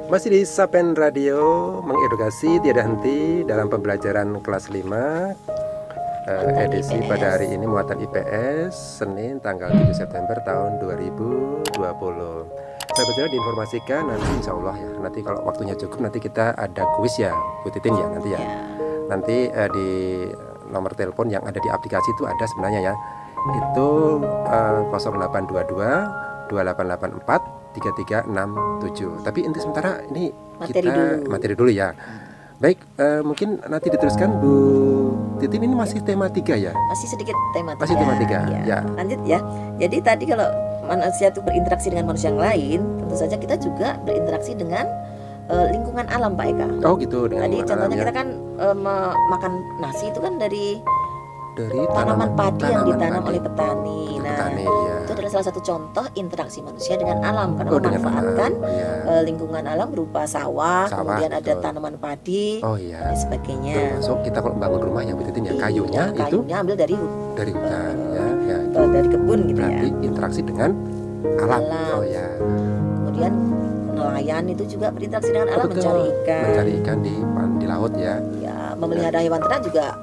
Masih di Sapen Radio, mengedukasi tiada henti dalam pembelajaran kelas 5 edisi IPS. pada hari ini muatan IPS Senin tanggal 7 September tahun 2020. Saya berjalan diinformasikan nanti insya Allah ya, nanti kalau waktunya cukup nanti kita ada kuis ya Bu Titin ya nanti ya. Nanti di nomor telepon yang ada di aplikasi itu ada sebenarnya ya, itu 0822 2884 3367. Tapi inti sementara ini materi dulu ya. Baik, mungkin nanti diteruskan Bu Titin, ini masih tema 3 ya? Masih sedikit tema 3. Masih tema 3 ya. Lanjut ya. Jadi tadi kalau manusia itu berinteraksi dengan manusia yang lain, tentu saja kita juga berinteraksi dengan lingkungan alam, Pak Eka. Oh gitu. Tadi contohnya kita kan makan nasi itu kan dari tanaman padi yang ditanam oleh petani. Itu adalah salah satu contoh interaksi manusia dengan alam, karena memanfaatkan lingkungan alam berupa sawah, kemudian ada tanaman padi dan sebagainya. Termasuk kita kalau bangun rumah yang betul ya, kayunya ambil dari hutan ya, dari kebun gitu. Berarti interaksi dengan alam. Kemudian nelayan itu juga berinteraksi dengan alam, mencari ikan di laut ya. Memelihara hewan ternak juga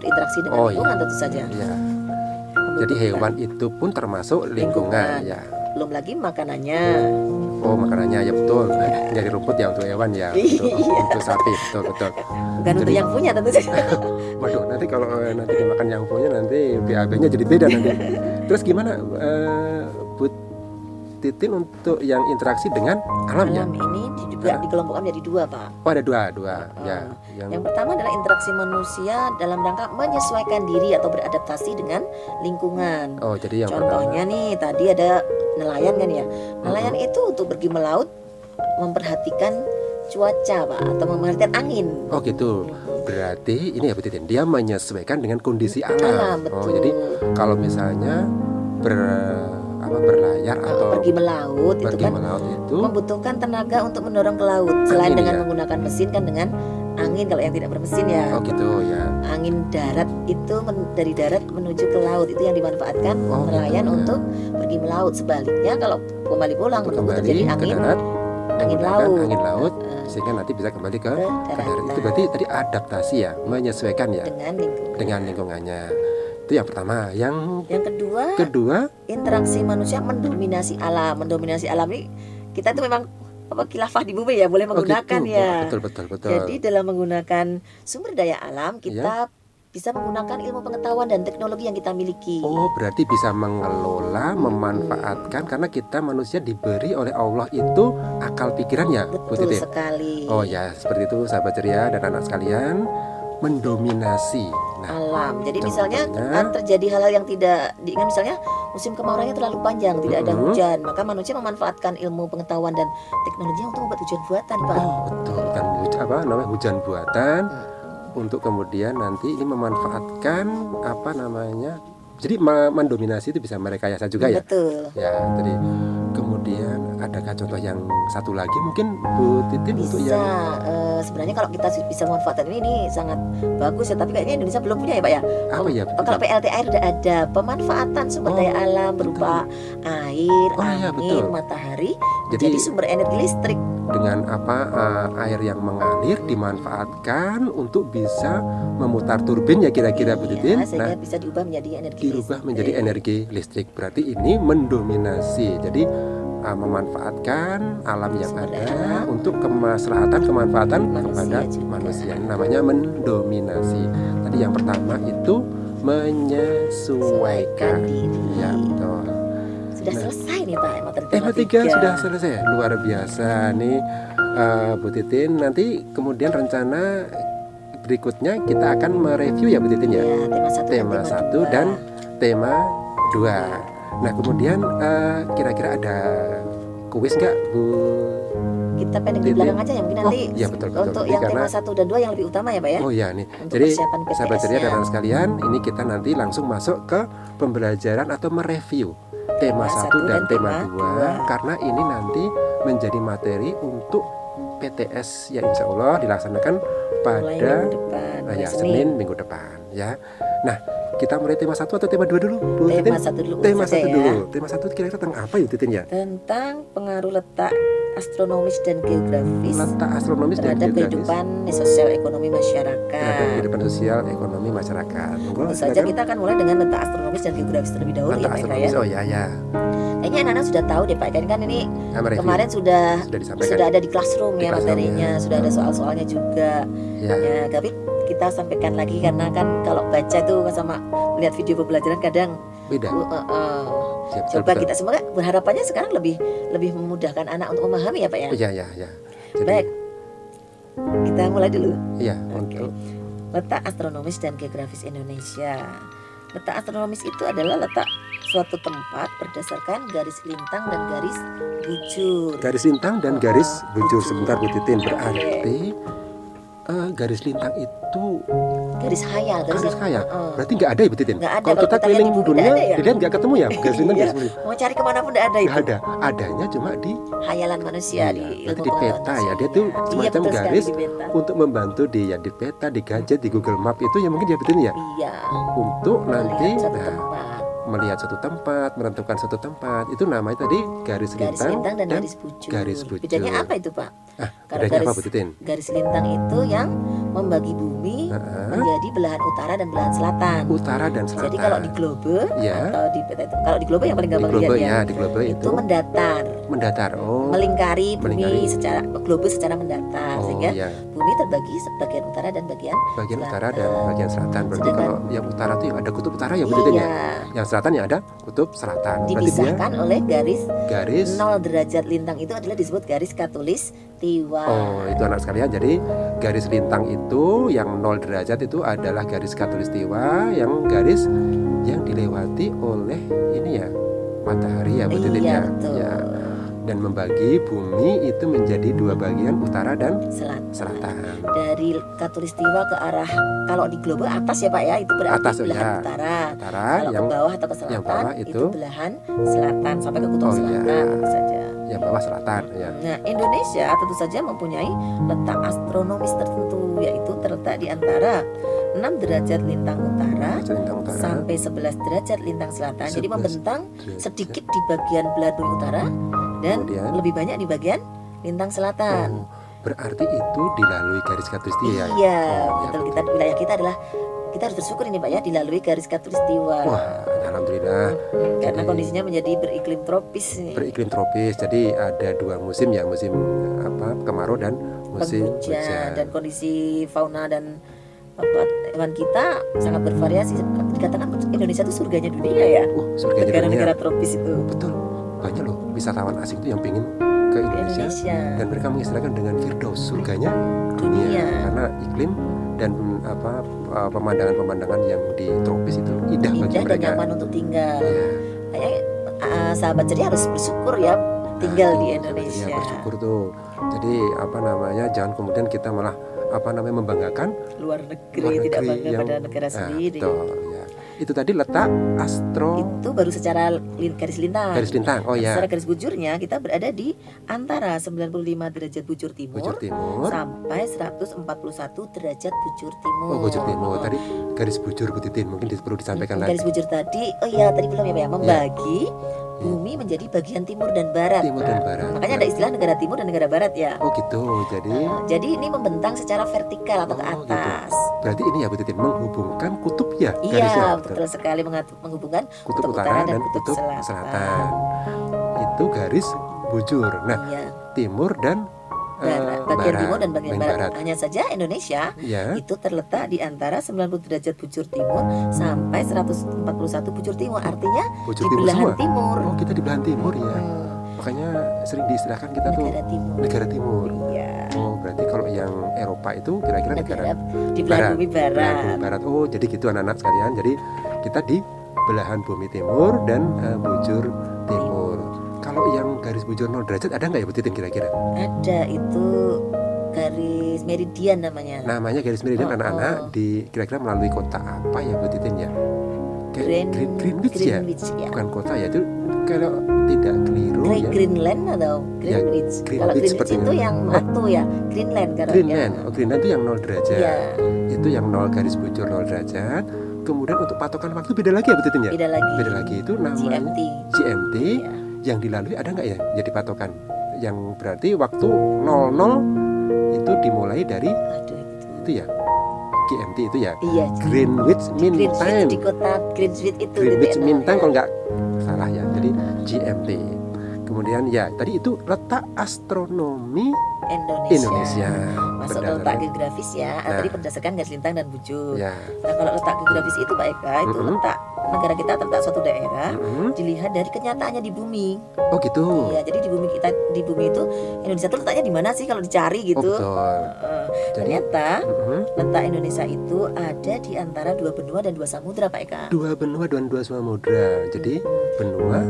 berinteraksi dengan lingkungan tentu saja. Jadi hewan itu pun termasuk lingkungan ya. Belum lagi makanannya. Makanannya ya betul. Jadi rumput ya untuk hewan ya. Untuk sapi betul. Bukan untuk yang punya tentu saja. Waduh, nanti kalau nanti dimakan yang punya nanti BAB-nya jadi beda nanti. Terus gimana Bu Titin untuk yang interaksi dengan alam ya? Ini juga dikelompokkan menjadi 2, Pak. Oh, ada dua ya. Yang pertama adalah interaksi manusia dalam rangka menyesuaikan diri atau beradaptasi dengan lingkungan. Jadi yang contohnya nih tadi ada nelayan kan ya. Nelayan itu untuk pergi melaut memperhatikan cuaca, Pak, atau memperhatikan angin. Oh gitu. Berarti ini ya Bu Titin, dia menyesuaikan dengan kondisi alam. Betul. Jadi kalau misalnya berlayar atau pergi melaut itu membutuhkan tenaga untuk mendorong ke laut. Selain dengan menggunakan mesin kan dengan angin kalau yang tidak bermesin ya. Oh gitu ya. Angin darat itu dari darat menuju ke laut itu yang dimanfaatkan nelayan untuk pergi melaut. Sebaliknya kalau kembali pulang menunggu terjadi angin laut sehingga nanti bisa kembali ke darat. Itu berarti tadi adaptasi ya, menyesuaikan ya dengan lingkungannya. Itu yang pertama. Yang kedua interaksi manusia mendominasi alam. Mendominasi alam ini kita itu memang khilafah di bumi ya, boleh menggunakan ya. Betul. Jadi dalam menggunakan sumber daya alam kita bisa menggunakan ilmu pengetahuan dan teknologi yang kita miliki. Berarti bisa mengelola, memanfaatkan, karena kita manusia diberi oleh Allah itu akal pikiran ya. Betul sekali. Seperti itu sahabat ceria dan anak sekalian, mendominasi alam. Jadi misalnya terjadi hal-hal yang tidak diinginkan, misalnya musim kemarau terlalu panjang, tidak ada hujan, maka manusia memanfaatkan ilmu pengetahuan dan teknologi untuk membuat hujan buatan, Pak. Betul. Dan hujan buatan untuk kemudian nanti ini memanfaatkan jadi mendominasi itu bisa merekayasa juga ya. Betul. Jadi kemudian adakah contoh yang satu lagi mungkin Bu Titin untuk yang sebenarnya kalau kita bisa memanfaatkan ini sangat bagus ya, tapi kayaknya Indonesia belum punya ya, Pak ya. Kalau PLTAR sudah ada pemanfaatan sumber daya alam berupa air, angin, matahari jadi sumber energi listrik. Dengan air yang mengalir dimanfaatkan untuk bisa memutar turbin ya kira-kira Bu Titin. Sehingga bisa diubah menjadi energi listrik. Berarti ini mendominasi. Jadi memanfaatkan alam yang ada untuk kemanfaatan kepada manusia. Ini namanya mendominasi. Tadi yang pertama itu menyesuaikan diri. Ya, betul. Sudah selesai nih Pak tema 3 sudah selesai. Luar biasa nih Bu Titin. Nanti kemudian rencana berikutnya kita akan mereview ya Bu Titin ya. Tema 1 dan tema 2. Nah kemudian kira-kira ada kuis nggak Bu? Kita pendek di belakang aja ya mungkin nanti. Betul. Untuk yang tema 1 dan 2 yang lebih utama ya Pak ya. Nih. Jadi sahabat ceria dan anak sekalian, ini kita nanti langsung masuk ke pembelajaran atau mereview tema 1 dan tema 2 karena ini nanti menjadi materi untuk PTS yang insya Allah dilaksanakan pada Senin minggu depan ya. Nah kita mulai tema 1 atau tema 2 dulu Bu Titin? Tema 1 dulu. Tema 1 dulu. Tema 1 kira-kira tentang apa ya Titin ya? Tentang pengaruh letak astronomis dan geografis Letak astronomis dan terhadap geografis kehidupan sosial ekonomi terhadap masyarakat. kehidupan sosial ekonomi masyarakat. Monggo, Tentu saja silakan. kita akan mulai dengan letak astronomis dan geografis terlebih dahulu Letak ya Pak Eka astronomis. ya. Oh ya. Kayaknya anak-anak sudah tahu deh Pak Eka, kan ini Mereview. kemarin sudah disampaikan. ada di classroom Di ya classroom, materinya, ya. sudah ada soal-soalnya juga. Ya. Ya, tapi kita sampaikan lagi karena kan kalau baca itu sama melihat video pembelajaran kadang Beda. Ya, betul, coba betul. kita semoga berharapannya sekarang lebih memudahkan anak untuk memahami ya Pak ya. Oh, ya. Jadi, Baik, kita mulai dulu. Iya, Oke. untuk Letak astronomis dan geografis Indonesia. Letak astronomis itu adalah letak suatu tempat berdasarkan garis lintang dan garis bujur. garis lintang dan garis bujur. Sebentar Bu Titin, berarti garis lintang itu Garis khayal, garis yang- khayal. Heeh. Berarti nggak ada ya Bu Titin? Nggak ada. Kalau Kalau kita kita lihat keliling di buku dunia, nggak ada ya? dilihat nggak ketemu ya garis lintang, Iya. garis bujur. Mau cari kemana pun tidak ada itu. Nggak ada. Adanya cuma di Khayalan manusia di berarti ilmu di peta ya. Dia tuh Iya, semacam betul sekali, garis di peta. untuk membantu di peta, di gadget, di Google Map itu ya mungkin ya Bu Titin ya. Iya. Untuk nanti Melihat satu nah, tempat. melihat suatu tempat, menentukan suatu tempat, itu namanya tadi garis Garis lintang lintang dan garis bujur. garis bujur. Bedanya apa itu Pak? Kalau Bedanya apa garis- Bu Titin? Garis lintang itu yang membagi bumi Heeh. menjadi belahan utara dan belahan selatan. Utara dan selatan. Jadi kalau di globe Ya. atau di peta itu, kalau di globe yang paling di gampang globe dilihat ya, di globe itu itu mendatar, mendatar. Oh, melingkari bumi melingkari. secara globe secara mendatar, oh sehingga ya, bumi terbagi bagian utara dan bagian bagian selatan. utara dan bagian selatan. Berarti Sedangkan- kalau yang utara tuh yang ada kutub utara ya Bu Titin ya. iya, Yang selatan ya ada kutub selatan. Berarti dia dipisahkan oleh garis garis 0 derajat lintang itu adalah disebut garis katulistiwa. Oh, itu anak sekalian. Jadi garis lintang itu yang 0 derajat itu adalah garis katulistiwa, yang garis yang dilewati oleh ini ya matahari ya Bu Titin Iya, ya. betul. Ya. Dan membagi bumi itu menjadi dua bagian, utara dan Selatan. selatan. Dari katulistiwa ke arah, kalau di globe atas ya Pak ya, itu berarti Atas, oh belahan ya. utara. Utara Kalau yang ke bawah atau ke selatan yang bawah itu itu belahan selatan sampai ke kutub Oh, iya. selatan tentu saja. yang bawah selatan ya. Nah, Indonesia tentu saja mempunyai letak astronomis tertentu, yaitu terletak di antara 6 derajat lintang utara Derajat lintang utara. sampai 11 derajat lintang selatan. Jadi 11 membentang derajat. sedikit di bagian belahan bumi utara dan Kemudian? lebih banyak di bagian lintang selatan. Oh, berarti itu dilalui garis katulistiwa ya. Iya, Oh, betul. ya. Kita wilayah kita adalah, kita harus bersyukur ini Pak ya, dilalui garis katulistiwa. Wah, alhamdulillah. Karena Jadi- kondisinya menjadi beriklim tropis nih. Beriklim tropis. Jadi ada dua musim ya, musim kemarau dan musim Penghujan, hujan. dan kondisi fauna dan hewan kita sangat bervariasi. Dikatakan Indonesia itu surganya dunia ya. Surganya dunia. Negara-negara tropis itu. Betul. Banyak loh wisatawan asing itu yang pengen ke Indonesia, Indonesia. dan mereka mengistilahkan dengan Firdaus, surganya Dunia. karena iklim dan pemandangan-pemandangan yang di tropis itu indah bagi Indah dan mereka. nyaman untuk tinggal. Ya, Kayaknya sahabat jadi harus bersyukur ya tinggal di ya, Indonesia. bersyukur tuh. Jadi jangan kemudian kita malah membanggakan Luar negeri, luar tidak negeri bangga yang- pada negara sendiri. betul, ya. Itu tadi letak astro Itu baru secara garis lintang. garis lintang. Oh ya, Secara garis bujurnya kita berada di antara 95 derajat bujur timur, bujur timur. sampai 141 derajat bujur timur. Oh, bujur timur. Tadi garis bujur Bu Titin mungkin perlu disampaikan Garis lagi. bujur tadi, oh iya tadi belum ya Pak ya, membagi bumi menjadi bagian timur dan barat. Timur dan barat. Makanya ada istilah negara timur dan negara barat ya. Oh gitu. Jadi ini membentang secara vertikal atau ke Oh, gitu. atas. Berarti ini ya Bu Titin menghubungkan kutub ya Iya, garisnya. betul sekali menghubungkan Kutub utara dan kutub selatan. Itu garis bujur. Nah, Iya, timur dan barat, bagian timur dan bagian barat. barat. Hanya saja Indonesia Ya. itu terletak di antara 90 derajat bujur timur sampai 141 bujur timur, artinya Bujur di timur belahan semua. timur. Oh, kita di belahan timur ya. Hmm, Makanya sering diistilahkan kita tuh negara timur. negara timur. Iya. Oh, berarti kalau yang Eropa itu kira-kira negara Di belahan bumi belahan barat. bumi barat. Oh, jadi gitu anak-anak sekalian. Jadi kita di belahan bumi timur dan bujur timur. Kalau yang garis bujur 0 derajat ada nggak ya Bu Titin kira-kira? Ada itu garis meridian namanya. Namanya garis meridian Oh, anak-anak oh. di kira-kira melalui kota apa ya Bu Titin ya? Greenwich ya? Greenwich ya. Bukan kota ya, itu kalau tidak keliru ya. Greenland atau Greenwich. Greenwich Kalau Greenwich sepertinya. itu yang waktu ya, Greenland karena Greenland. Oh, Greenland itu yang 0 derajat. Iya, Itu yang 0 garis bujur 0 derajat. Kemudian untuk patokan waktu beda lagi ya Bu Titin ya? beda lagi. Beda lagi itu namanya GMT. GMT Ya. yang dilalui ada nggak ya jadi patokan yang berarti waktu 00 itu dimulai dari itu ya. GMT itu ya. Iya. Greenwich Mean Time. Di kota Greenwich itu. Greenwich Mean Time kalau nggak salah ya. Jadi GMT. Kemudian ya tadi itu letak astronomi Indonesia. Masuk ke letak geografis ya. Tadi berdasarkan garis lintang dan bujur. Ya. Nah kalau letak geografis itu Pak Eka itu letak negara kita letak suatu daerah dilihat dari kenyataannya di bumi. Oh gitu. Iya, jadi di bumi itu Indonesia itu letaknya di mana sih kalau dicari gitu. Oh, betul. Ternyata letak Indonesia itu ada di antara 2 benua dan 2 samudra Pak Eka. 2 benua dan 2 samudra. Jadi benua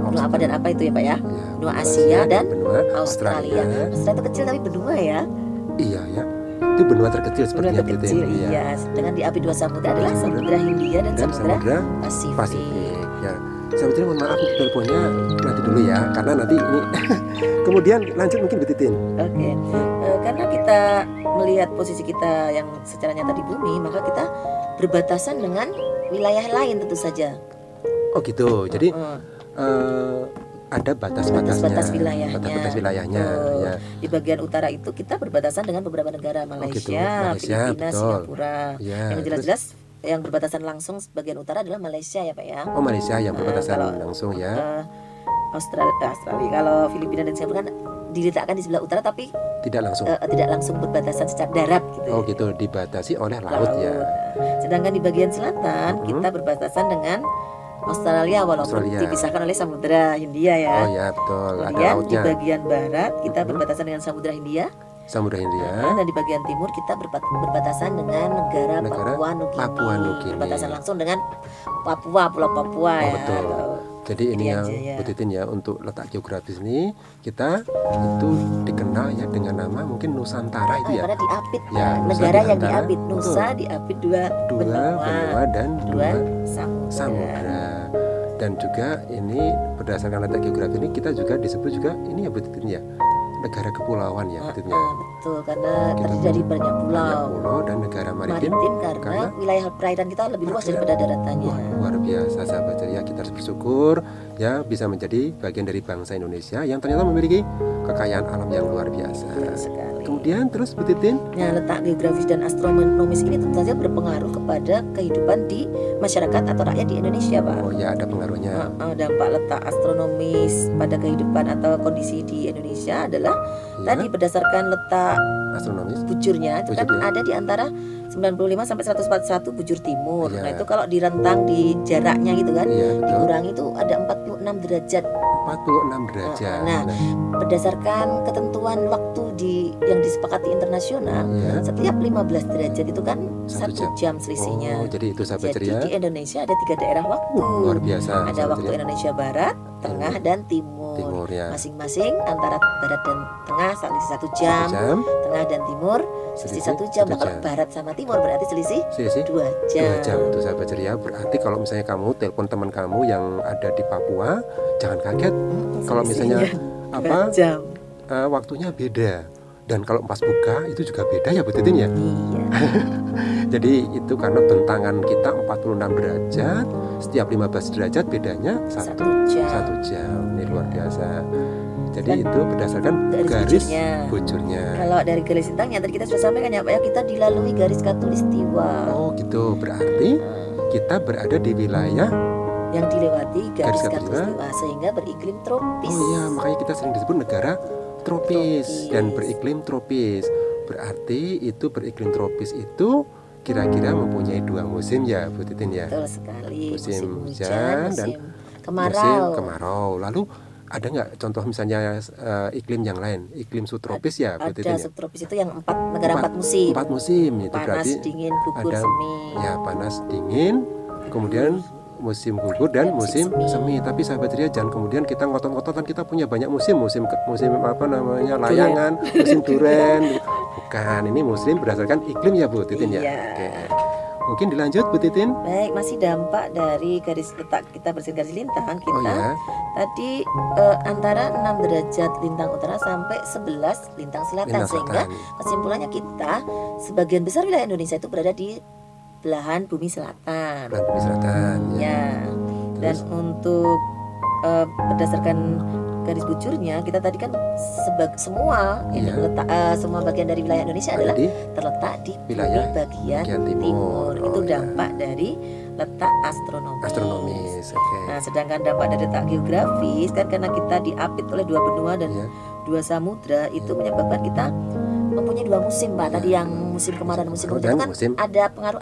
apa dan apa itu ya Pak ya? Benua Asia dan benua Australia. Australia itu kecil tapi benua ya. Iya ya. Itu benua terkecil sepertinya benua terkecil, iya. Dengan diapi 2 samudra adalah Samudra Hindia dan Samudra Pasifik. Ya. Sebetulnya mohon maaf teleponnya nanti dulu ya, karena nanti ini kemudian lanjut mungkin Bu Titin. Oke. Karena kita melihat posisi kita yang secara nyata di bumi, maka kita berbatasan dengan wilayah lain tentu saja. Oh gitu. Jadi ada batas wilayahnya. Ya. Di bagian utara itu kita berbatasan dengan beberapa negara, Malaysia, Filipina, Singapura. Ya, yang jelas-jelas yang berbatasan langsung bagian utara adalah Malaysia ya Pak ya. Oh Malaysia yang berbatasan langsung ya. Australia. Kalau Filipina dan Singapura kan diletakkan di sebelah utara tapi tidak langsung berbatasan secara darat gitu. Oh gitu, dibatasi oleh laut ya. Sedangkan di bagian selatan kita berbatasan dengan Australia walaupun dipisahkan oleh Samudra Hindia ya. Oh ya betul. Kemudian ada di bagian barat kita berbatasan dengan Samudra Hindia. Dan di bagian timur kita berbatasan dengan negara Papua Nugini. Berbatasan langsung dengan Pulau Papua ya. Betul. Jadi ini yang Bu Titin ya, untuk letak geografis ini kita itu dikenal ya dengan nama mungkin Nusantara itu ya. Karena diapit ya, negara yang diapit. Nusa diapit 2 benua dan 2 samudra. Dan juga ini berdasarkan letak geografis ini kita juga disebut juga ini ya Bu Titin ya, negara kepulauan ya Bu Titin ya. Betul, karena terdiri dari banyak pulau dan negara maritim karena wilayah perairan kita lebih luas daripada daratannya. Luar biasa sahabat ceria, kita harus bersyukur ya bisa menjadi bagian dari bangsa Indonesia yang ternyata memiliki kekayaan alam yang luar biasa. Kemudian terus Bu Titin, letak geografis dan astronomis ini tentu saja berpengaruh kepada kehidupan di masyarakat atau rakyat di Indonesia Pak. Oh ya, ada pengaruhnya. Dampak letak astronomis pada kehidupan atau kondisi di Indonesia adalah tadi berdasarkan letak astronomis bujurnya itu kan ada di antara 95 sampai 141 bujur timur. Nah itu kalau direntang di jaraknya gitu kan, dikurangi itu ada 46 derajat. 46 derajat. Nah, berdasarkan ketentuan waktu yang disepakati internasional, setiap 15 derajat itu kan 1 jam selisihnya. Oh, jadi itu sahabat ceria. Jadi di Indonesia ada 3 daerah waktu. Luar biasa. Ada waktu Indonesia Barat, Tengah dan Timur. Masing-masing antara Barat dan Tengah selisih 1 jam, Tengah dan Timur selisih 1 jam. Nah, kalau Barat sama Timur berarti selisih 2 jam. 2 jam itu sahabat ceria. Berarti kalau misalnya kamu telepon teman kamu yang ada di Papua, jangan kaget kalau misalnya jam. Waktunya beda. Dan kalau pas buka itu juga beda ya Bu Titin ya. Iya. Jadi itu karena bentangan kita 46 derajat, setiap 15 derajat bedanya 1 jam. Ini luar biasa. Jadi itu berdasarkan garis bujurnya. Kalau dari garis lintangnya tadi kita sudah sampaikan ya Pak ya, kita dilalui garis khatulistiwa. Oh gitu, berarti kita berada di wilayah yang dilewati garis khatulistiwa sehingga beriklim tropis. Oh iya, makanya kita sering disebut negara tropis dan beriklim tropis. Berarti itu beriklim tropis itu kira-kira mempunyai 2 musim ya Bu Titin ya. Betul sekali. Musim hujan dan musim kemarau. Lalu ada nggak contoh misalnya iklim yang lain, iklim subtropis ya Bu Titin ya? Ada subtropis itu yang 4 negara 4 musim. 4 musim itu panas, berarti dingin, gugur, ada semi. Ya panas, dingin, kemudian musim gugur dan musim semi. Tapi sahabat ceria jangan kemudian kita ngotot-ngototan kita punya banyak musim apa namanya layangan, musim duren. Bukan, ini musim berdasarkan iklim ya Bu Titin ya. Oke. Mungkin dilanjut Bu Titin. Baik, masih dampak dari garis letak kita bersih garis lintang kita. Tadi antara 6 derajat lintang utara sampai 11 lintang selatan. Sehingga kesimpulannya kita sebagian besar wilayah Indonesia itu berada di belahan bumi selatan. Belahan bumi selatan. Ya. Dan untuk berdasarkan garis bujurnya kita tadi kan semua semua bagian dari wilayah Indonesia adalah terletak di wilayah bagian timur. Itu dampak dari letak astronomis. Okay. Nah, sedangkan dampak dari letak geografis kan karena kita diapit oleh dua benua dan dua samudra, itu menyebabkan kita mempunyai dua musim, Pak. Tadi yang musim kemarau dan musim hujan kan ada pengaruh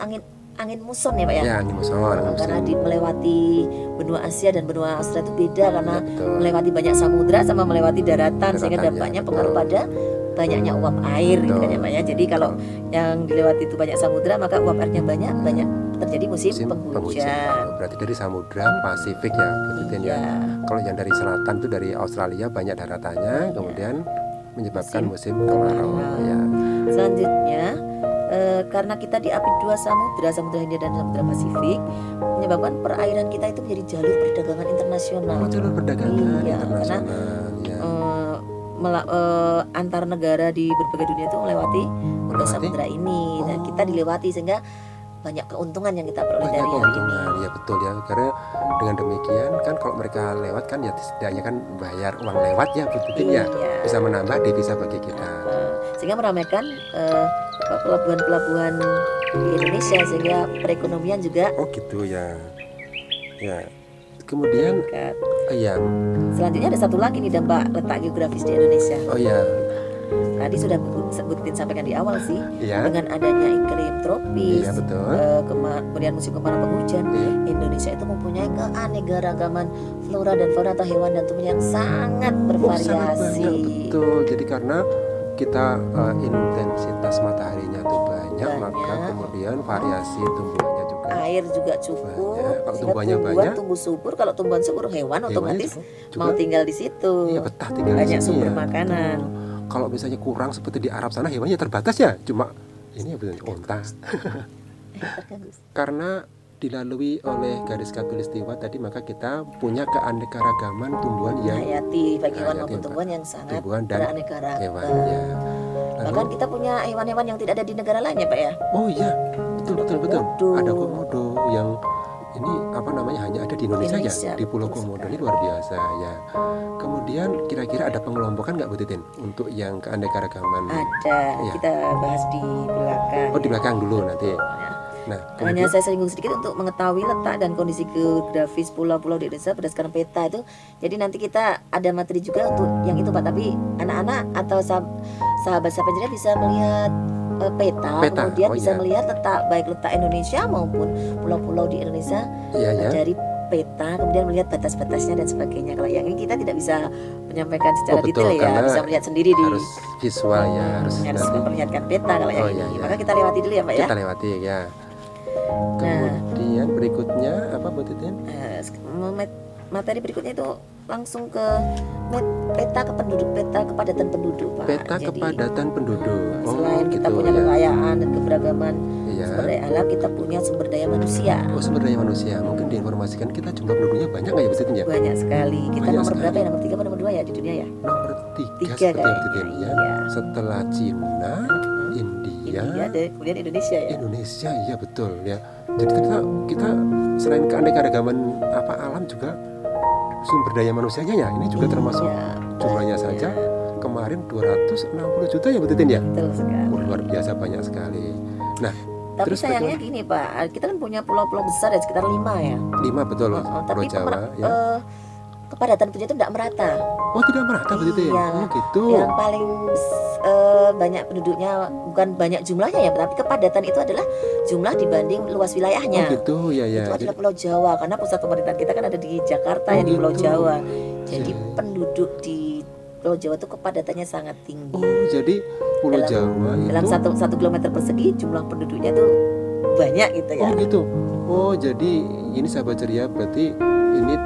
angin muson ya, Pak ya? Ya, angin muson. Karena melewati benua Asia dan benua Australia itu beda karena melewati banyak samudra sama melewati daratan sehingga dampaknya pengaruh pada banyaknya uap air gitu kan ya, Pak ya. Jadi kalau yang dilewati itu banyak samudra maka uap airnya banyak terjadi musim penghujan. Berarti dari samudra Pasifik ya, begitu ya. Kalau yang dari selatan itu dari Australia banyak daratannya, kemudian menyebabkan musim kemarau. Ya. Selanjutnya karena kita diapit dua samudra Hindia dan Samudra Pasifik, menyebabkan perairan kita itu menjadi jalur perdagangan internasional. Jalur perdagangan internasional. Karena antar negara di berbagai dunia itu melewati samudra ini, dan kita dilewati sehingga banyak keuntungan yang kita peroleh dari hal ini. Ya betul ya, karena dengan demikian kan kalau mereka lewat kan ya setidaknya kan bayar uang lewat ya, betul ya, bisa menambah devisa bagi kita. Sehingga meramaikan pelabuhan-pelabuhan di Indonesia sehingga perekonomian juga. Oh gitu ya. Ya. Kemudian selanjutnya ada satu lagi nih dampak letak geografis di Indonesia. Oh ya. Tadi sudah sebutin sampaikan di awal sih, dengan adanya iklim tropis, kemudian musim kemarau penghujan, Indonesia itu mempunyai keanekaragaman flora dan fauna atau hewan dan tumbuhan yang sangat bervariasi. Sangat banyak, betul. Jadi karena kita intensitas mataharinya itu banyak, maka kemudian variasi tumbuhannya juga. Air juga cukup. Kalau tumbuhannya banyak, tumbuh subur. Kalau tumbuhan subur, hewan otomatis juga mau tinggal di situ. Iya, betah tinggal banyak di sini. Sumber makanan. Kalau misalnya kurang seperti di Arab sana, hewannya terbatas ya, cuma ini ya betul onta. Karena dilalui oleh garis khatulistiwa tadi, maka kita punya keanekaragaman tumbuhan yang hayati bagi hewan maupun tumbuhan yang sangat beraneka ragam. Bahkan kita punya hewan-hewan yang tidak ada di negara lain ya, Pak ya. Oh iya, betul. Ada komodo yang ini hanya ada di Indonesia ya, di Pulau Komodo. Ini luar biasa ya. Kemudian kira-kira ada pengelompokan nggak Bu Titin untuk yang keanekaragaman? Ada, kita bahas di belakang. Oh, di belakang dulu nanti. Nah, hanya saya singgung sedikit untuk mengetahui letak dan kondisi geografis pulau-pulau di Indonesia berdasarkan peta itu. Jadi nanti kita ada materi juga untuk yang itu, Pak. Tapi anak-anak atau sahabat-sahabat penjara bisa melihat peta, kemudian bisa melihat baik letak Indonesia maupun pulau-pulau di Indonesia dari peta, kemudian melihat batas-batasnya dan sebagainya. Kalau yang ini kita tidak bisa menyampaikan secara detail ya, bisa melihat sendiri harus visual ya, harus memperlihatkan peta kalau yang ini. Maka kita lewati dulu ya, Pak ya. Kita lewati ya. Kemudian berikutnya apa Bu Titin? Materi berikutnya itu langsung ke peta kepadatan penduduk, Pak. Peta kepadatan penduduk. Selain kita punya kekayaan dan keberagaman sumber daya alam, kita punya sumber daya manusia. Oh, sumber daya manusia. Mungkin diinformasikan kita jumlah penduduknya banyak nggak ya Bu Titin ya? Banyak sekali. Kita nomor berapa ya? Nomor 3 atau nomor 2 ya di dunia ya? Nomor 3 seperti Bu Titin ya. Setelah Cina, India, kemudian Indonesia ya. Indonesia, iya betul ya. Jadi kita selain keanekaragaman alam juga sumber daya manusianya ya, ini juga termasuk jumlahnya saja kemarin 260 juta ya Bu Titin ya. Betul sekali. Luar biasa banyak sekali. Nah, tapi sayangnya gini Pak, kita kan punya pulau-pulau besar ya, sekitar 5 ya. 5 betul. Pulau Jawa ya. Kepadatan penduduk itu tidak merata. Oh, tidak merata Bu Titin. Oh gitu. Yang paling banyak penduduknya bukan banyak jumlahnya ya, tapi kepadatan itu adalah jumlah dibanding luas wilayahnya. Oh gitu ya. Itu adalah Pulau Jawa, karena pusat pemerintahan kita kan ada di Jakarta yang di Pulau Jawa. Jadi penduduk di Pulau Jawa itu kepadatannya sangat tinggi. Oh, jadi Pulau Jawa itu dalam 1 kilometer persegi jumlah penduduknya itu banyak gitu ya. Oh gitu. Oh, jadi ini sahabat ceria, berarti ini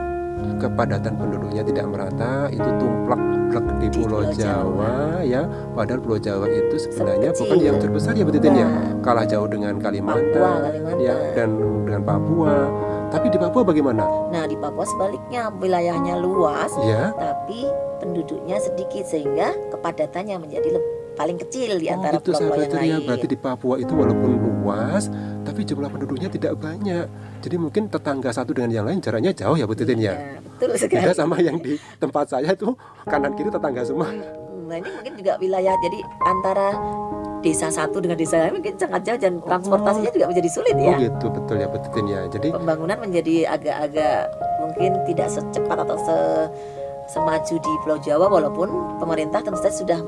kepadatan penduduknya tidak merata, itu tumplek-plek di Pulau Jawa ya. Padahal Pulau Jawa itu sebenarnya bukan yang terbesar ya Bu Titin ya. Kalah jauh dengan Kalimantan ya, dan dengan Papua. Tapi di Papua bagaimana? Nah, di Papua sebaliknya, wilayahnya luas tapi penduduknya sedikit sehingga kepadatannya menjadi paling kecil di antara pulau yang lain. Berarti di Papua itu walaupun luas, tapi tapi jumlah penduduknya tidak banyak. Jadi mungkin tetangga satu dengan yang lain jaraknya jauh ya Bu Titin ya. Betul sekali. Beda sama yang di tempat saya tuh kanan kiri tetangga semua. Nah ini mungkin juga wilayah, jadi antara desa satu dengan desa lain mungkin sangat jauh dan transportasinya juga menjadi sulit ya. Oh gitu, betul ya Bu Titin ya. Jadi pembangunan menjadi agak-agak mungkin tidak secepat atau semaju di Pulau Jawa, walaupun pemerintah tentu saja sudah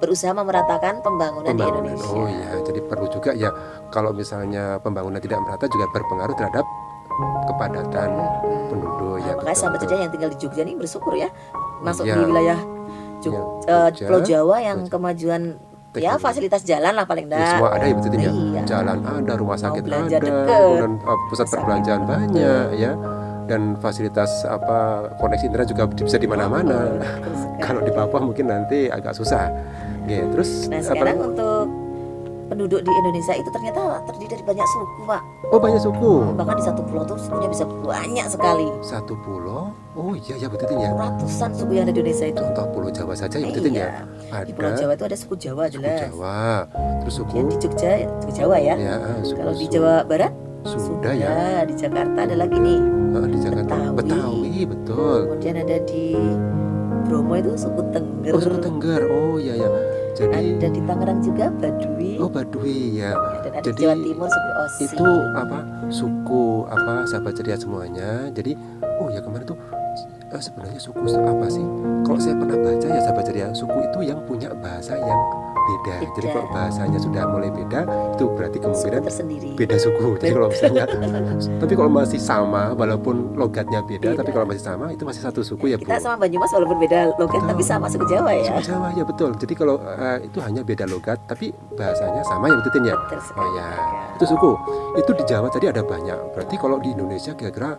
berusaha memeratakan pembangunan di Indonesia. Oh iya, jadi perlu juga ya kalau misalnya pembangunan tidak merata juga berpengaruh terhadap kepadatan penduduk ya. Makanya sahabat ceria yang tinggal di Jogja ini bersyukur ya masuk Iya. di wilayah Jogja, Pulau Jawa yang kemajuan ya fasilitas jalan lah paling ya, enggak. semua ada ya betul ya. Iya. Jalan ada, rumah sakit belanja ada, deket, kemudian pusat perbelanjaan banyak ya. Dan fasilitas koneksi internet juga bisa di mana-mana. Kalau di Papua mungkin nanti agak susah. Oke, terus nah sekarang untuk penduduk di Indonesia itu ternyata terdiri dari banyak suku, Pak. Oh, banyak suku. Bahkan di satu pulau tuh sukunya bisa banyak sekali. Satu pulau? Oh iya ya betul ya. Ratusan suku yang ada di Indonesia itu. Contoh Pulau Jawa saja ya betul ya. Di Pulau Jawa itu ada suku Jawa jelas. Suku Jawa. Terus suku Yang di Jogja suku Jawa ya. Kalau di Jawa Barat Sunda ya. Di Jakarta ada lagi nih. Di Jakarta Betawi betul. Kemudian ada di Bromo itu suku Tengger. Oh suku Tengger. Oh iya ya. Jadi ada di Tangerang juga Baduy. Oh Baduy ya. Dan ada jadi di Jawa Timur suku Osing. Itu suku sahabat ceria semuanya. Jadi oh ya kemarin tuh sebenarnya suku apa sih? Kalau saya pernah baca ya sahabat ceria, suku itu yang punya bahasa yang beda. Jadi kalau bahasanya sudah mulai beda, itu berarti kemungkinan beda suku. Jadi kalau misalnya, tapi kalau masih sama, walaupun logatnya beda, tapi kalau masih sama, itu masih satu suku ya Bu. Kita sama Banyumas walaupun beda logat, tapi sama suku Jawa ya. Suku Jawa ya betul. Jadi kalau itu hanya beda logat, tapi bahasanya sama ya betul ya. Oh ya, itu suku. Itu di Jawa tadi ada banyak. Berarti kalau di Indonesia kira-kira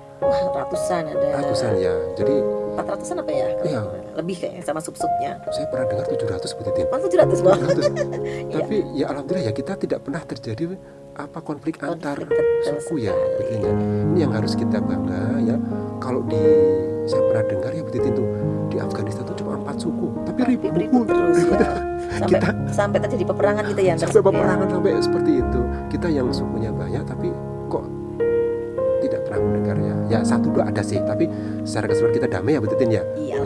ratusan ada. Ratusan ya. Jadi 400-an apa ya? Iya. Lebih kayaknya sama sub-subnya. Saya pernah dengar 700 Bu Titin. 700 loh. 700. Tapi ya alhamdulillah ya kita tidak pernah terjadi konflik antar suku ya, betul ya. Ini yang harus kita bangga ya. Kalau saya pernah dengar ya Bu Titin tuh di Afghanistan tuh cuma 4 suku, tapi ribu terus ya. Sampai terjadi peperangan gitu ya. Sampai peperangan sampai seperti itu. Kita yang sukunya banyak tapi kok tidak pernah mendengar ya. Ya 1-2 ada sih, tapi secara keseluruhan kita damai ya Bu Titin ya. Iya.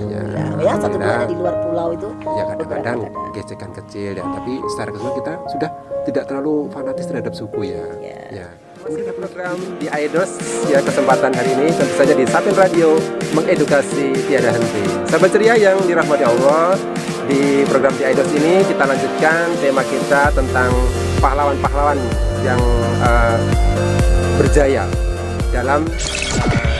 Ya 1-2 ada di luar pulau itu. Ya kadang-kadang gesekan kecil ya, tapi secara keseluruhan kita sudah tidak terlalu fanatis terhadap suku ya. Ya. Kemudian program di Aidos ya, kesempatan hari ini tentu saja di Sapin Radio mengedukasi tiada henti. Sahabat ceria yang dirahmati Allah, di program di Aidos ini kita lanjutkan tema kita tentang pahlawan-pahlawan yang berjaya dalam sejarah.